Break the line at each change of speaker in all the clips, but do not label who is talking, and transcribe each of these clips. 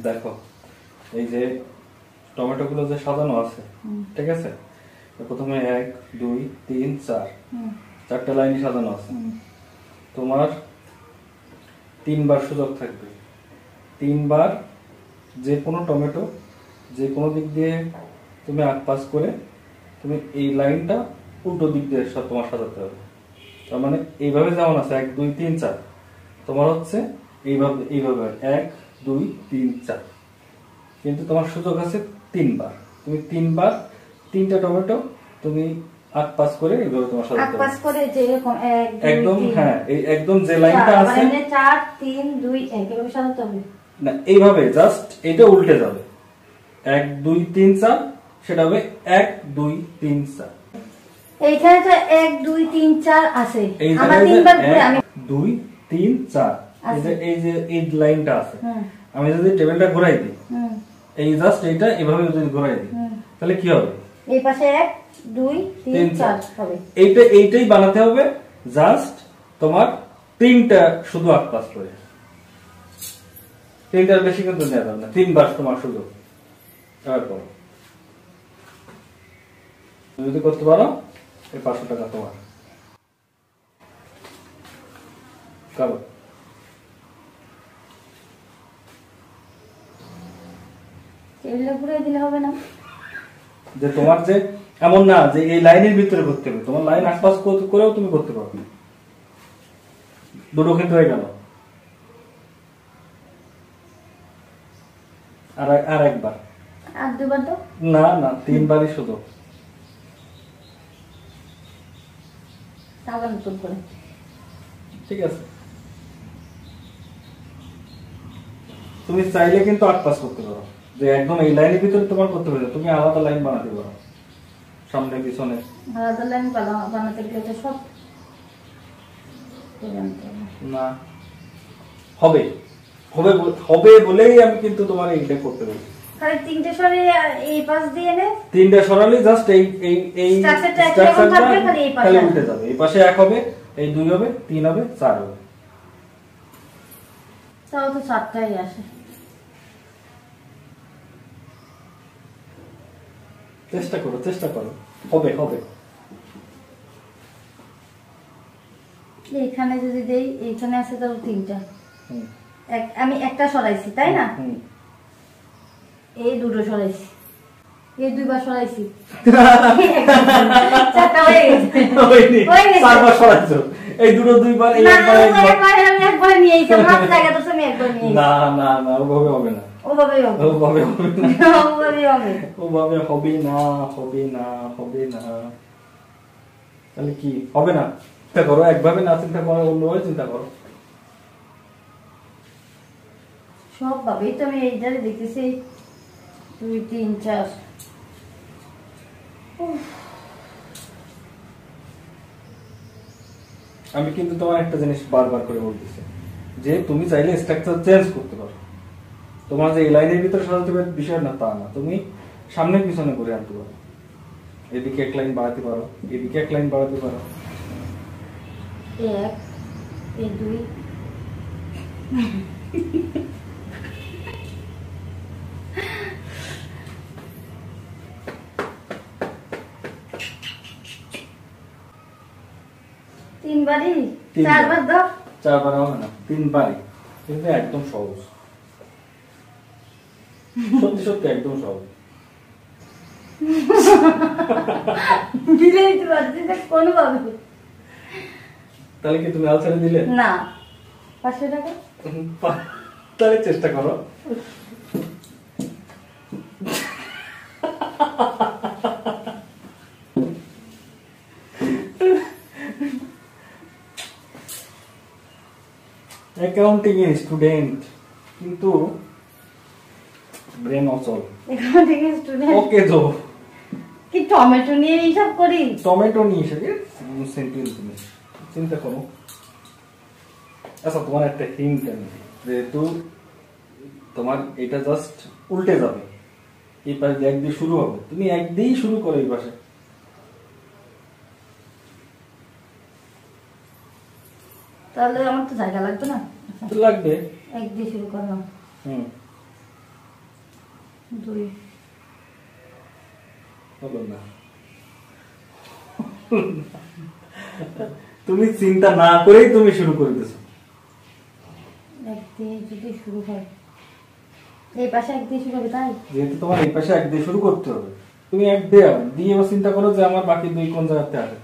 দেখো এই যে টমেটোগুলো যে সাজানো আছে, ঠিক আছে, প্রথমে 1 2 3 4 চারটা লাইন সাজানো আছে। তোমার 3 বার সুযোগ থাকবে, 3 বার যে কোনো টমেটো যে কোনো দিক দিয়ে তুমি আগ পাস করে তুমি এই লাইনটা উল্টো দিক দিয়ে তোমার সাজাতে হবে। তার মানে এইভাবে যেমন আছে 1 2 3 4, তোমার হচ্ছে এইভাবে 1 2 3 4, কিন্তু তোমার সুযোগ আছে 3 বার। তুমি 3 বার 3টা টমেটো তুমি আগ পাস করে এইভাবে তোমার সাজাতে হবে।
আগ পাস করে যে এরকম 1 2
একদম, হ্যাঁ, এই একদম যে লাইনটা আছে
মানে 4 3 2 1 এভাবে সাজাতে হবে
না, এইভাবে জাস্ট এটা উল্টে যাবে। 1 2 3 4 সেটা হবে 1 2 3 4।
এইখানে তো 1 2 3 4 আছে,
এই
আমরা 3 বার করে আমি
2 3 4 এই যে এই লাইনটা আছে, আমি যদি টেবিলটা ঘোরাই দিই, এই জাস্ট এইটা এভাবে যদি ঘোরাই দিই তাহলে কি হবে?
এই পাশে 1 2 3 4 হবে।
এইটাই বানাতে হবে, জাস্ট তোমার 3টা শুধু আগ পাস করে, 3টার বেশি কিন্তু নেওয়া যাবে না, 3 বার তোমার সুযোগ। এবার করো, তুমি যদি করতে পারো এই 500 টাকা তোমার। করো,
টেবিলটা ঘুরিয়ে দিলে হবে না?
যে তোমার যে এমন না যে এই লাইনের ভিতরে করতে হবে, তোমার লাইন আশপাশ করেও তুমি করতে পারবে। দুটো কিন্তু হয়ে গেল। আর একবার,
আর দুবার তো
না না 3 বারই শুধু।
আবার নতুন করে,
ঠিক আছে, তুমি চাইলে কিন্তু আট পাস করতে পারো, যে একদম এই লাইনের ভিতরে তোমার করতে পারো, তুমি আলাদা লাইন বানাতে পারো সামনে পিছনে।
আলাদা লাইন বানাতে গেলে তো সব
না, হবে হবে হবে বলেই আমি কিন্তু তোমার এইটা করতে বলছি।
খালি 3টে সরে এই পাশ দিয়ে নে,
3টা সরালে জাস্ট এই এই এই
স্ট্রাকচারটা একরকম থাকবে, খালি এই পাশে
উল্টে যাবে। এই পাশে 1 হবে, এই 2 হবে, 3 হবে, 4 হবে।
তাও তো 7টাই আসে।
চেষ্টা করো, চেষ্টা করো, হবে হবে।
এইখানে যদি দেই, এইখানে আছে তো 3টা, আমি একটা সরাইছি তাই না, এই দুটো সরাইছি, এই 2 বার সরাইছি, 4টা হয়ে গেছে।
চারবার সরাইছো, এই দুটো 2 বার, এই একবার
আমি একবার নিয়ে এসে মাত্র জায়গা তো আমি একবার নিয়ে
না না না, ওভাবে হবে না,
ওভাবে হবে,
ওভাবে হবে না,
ওভাবে হবে,
ওভাবে হবে না, হবে না, হবে না। তাহলে কি হবে না? চিন্তা করো, একভাবে না চিন্তা করো, অন্যভাবে চিন্তা করো।
সব ভাবেই তো আমি এইটারে দেখতেছি 2 3 4।
আমি কিন্তু তোমার একটা জিনিস বারবার করে বলতেছি, যে তুমি চাইলে স্ট্রাকচার চেঞ্জ করতে পারো। তোমার যে এই লাইনের ভিতরে সাজাতে পারবে বিষয় না তা না, তুমি সামনে পিছনে করে আনতে পারো। এদিকে 1 লাইন বাড়াতে পারো, এদিকে 1 লাইন বাড়াতে পারো।
1 এই 2 3 বারই, 4 বার দাও,
4 বার হবে না, 3 বারই, কিন্তু একদম সহজ, সত্যি সত্যি একদম সহজ।
দিলে দিতে পারছি না কোনো ভাবে।
তাহলে কি তুমি আলসারে দিলে
না? 500 টাকা
তাহলে চেষ্টা করো। অ্যাকাউন্টিং এর স্টুডেন্ট কিন্তু ব্রেন অচল।
অ্যাকাউন্টিং এর স্টুডেন্ট
ওকে তো
কি টমেটো নিয়ে হিসাব করি?
টমেটো নিয়ে এসে সিম্পল জিনিস চিন্তা করো। আচ্ছা, তোমার একটা হিন্ট আমি, যেহেতু তোমার এটা জাস্ট উল্টে যাবে, এই পাশে 1 দিয়ে শুরু হবে, তুমি 1 দিয়েই শুরু করো। এই পাশে
তাহলে আমার তো জায়গা লাগবে না?
লাগবে,
1 দিয়ে শুরু করলাম, 2
হলো না। তুমি চিন্তা না করেই তুমি শুরু করে দিছো।
এক দিয়ে যদি শুরু হয়, এই পাশে এক দিয়ে শুরু হবে, তাই
যেহেতু তোমার এই পাশে এক দিয়ে শুরু করতে হবে, তুমি এক দিয়ে দিয়ে এবার চিন্তা করো যে আমার বাকি 2 কোন জায়গাতে আছে।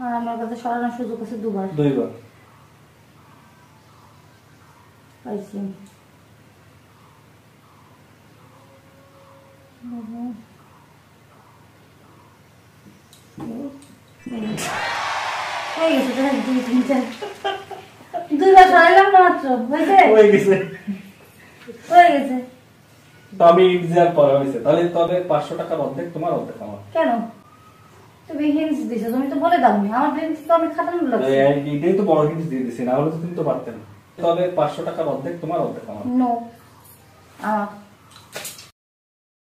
আর আমার কাছে সরানোর সুযোগ আছে 2 বার।
2 বার
পাইছি। হয়ে গেছে তো, 2 3 4 2 বার সরাইলাম না মাত্র, হয়েছে
হয়ে গেছে।
হয়ে গেছে।
তো আমি ইনজার করা হয়েছে, তাহলে তবে 500 টাকার অর্ধেক তোমার, অর্ধেক আমার।
কেন তুমি হিন্টস দিছো? তুমি তো বলে দাওনি, আমার হিন্টস তো আমি খাটানো লাগছে।
এইটাই তো বড় জিনিস দিয়ে দিছি, না হলে তো তুমি তো পারতে না। তবে 500 টাকার অর্ধেক তোমার, অর্ধেক আমার।
নো, আমার